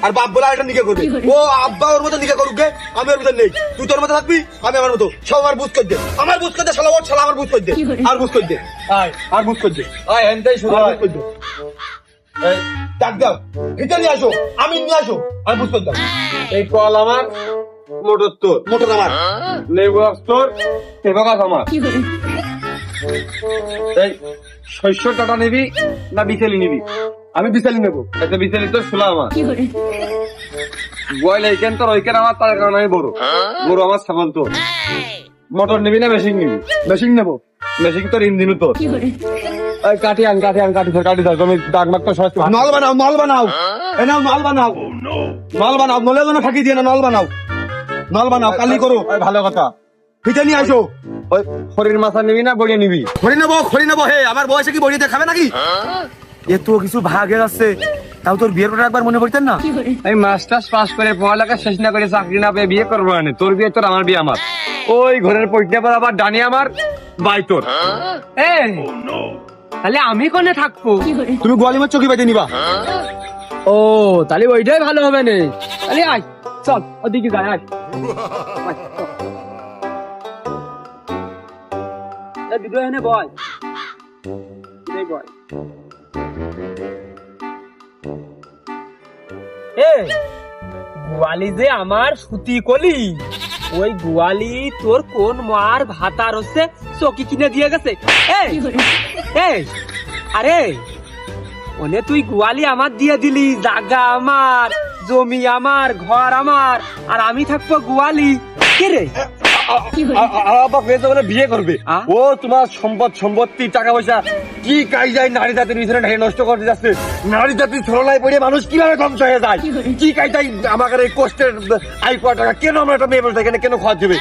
আর বাপ বলে এটা নিকে করবে। ও আব্বা ওর মতো নিকে করুক গে, আমি ওর মতো নেই। তুই তোর মতো থাকবি, আমি আমার মতো। সব আমার বুঝ কর দে, আমার বুঝ কর দে, শালা ওর শালা আমার বুঝ কর দে, আর বুঝ কর দে, আর বুঝ কর দে, এনটাই শুরু বুঝ কর দে। ডাক দাও, ভিতরে নিয়ে আসো, আমি নিয়ে আসো, আমি বুঝ কর দাও। এই কল আমার, মোটর তোর, মোটর আমার, লেবু তোর, এবাগাছ আমার। এই শস্য টাটা নিবি না বিচেলি নিবি? আমি বিচেলি নেবো। আচ্ছা বিচেলি তোর ছোলা আমার। বয়ল এইখান তোর ওইখান আমার, তার কারণে আমি বড় গরু আমার, ছাগল তোর। মোটর নিবি না মেশিন নিবি? মেশিন নেবো। মেশিন তোর, ইঞ্জিনও তোর। কাঠি আন ধর তুমি দাগ মাগ তো সহজ। নল বানাও, নল বানাও, এ নাও নল বানাও, নল বানাও, নলে যেন ফাঁকি দিয়ে না, নল বানাও, নল বানাও, কালি করো। ভালো কথা। ভিতরে নিয়ে আসো। ওই খড়ির মাথা নিবি না বড়িয়ে নিবি? খড়ি নেবো। হে, আমার বয়সে কি বড়িতে খাবে নাকি? এত কিছু ভাগে আছে, তাও তোর বিয়ের কথা একবার মনে পড়তেন না? আমি মাস্টার্স পাস করে পড়ালেখা শেষ না করে চাকরি না পেয়ে বিয়ে করবো না। তোর বিয়ে তোর, আমার বিয়ে আমার। ওই ঘরের পৈঠা পর আবার ডানি আমার, বাই তোর। তাহলে আমি কোনে থাকবো? তুমি গোয়ালিমার চকি বেঁধে নিবা। ও তাহলে ওইটাই ভালো হবে না। তাহলে আয় চল ওদিকে যাই, আয় দুটো এনে বয়, গোয়ালি যে আমার সুতি কলি, ওই গোয়ালি তোর কোন মার ভাতার হচ্ছে চকি কিনে দিয়ে গেছে। আরে ওনে তুই গোয়ালি আমার দিয়ে দিলি, জায়গা আমার, জমি আমার, ঘর আমার, আর আমি থাকবো গোয়ালি। কে রে বিয়ে করবে? ও তোমার সম্পত্তি টাকা পয়সা কি কায়দায় নারী জাতির পিছনে ঢেকে নষ্ট করতে যাচ্ছে। নারী জাতির ছলনায় পড়ে মানুষ কিভাবে ধ্বংস হয়ে যায়, কি কায়দায় আমাকে এই কষ্টের আয় করা টাকা কেন আমরা একটা মেয়ে বলতে কেন খাওয়া দেবে?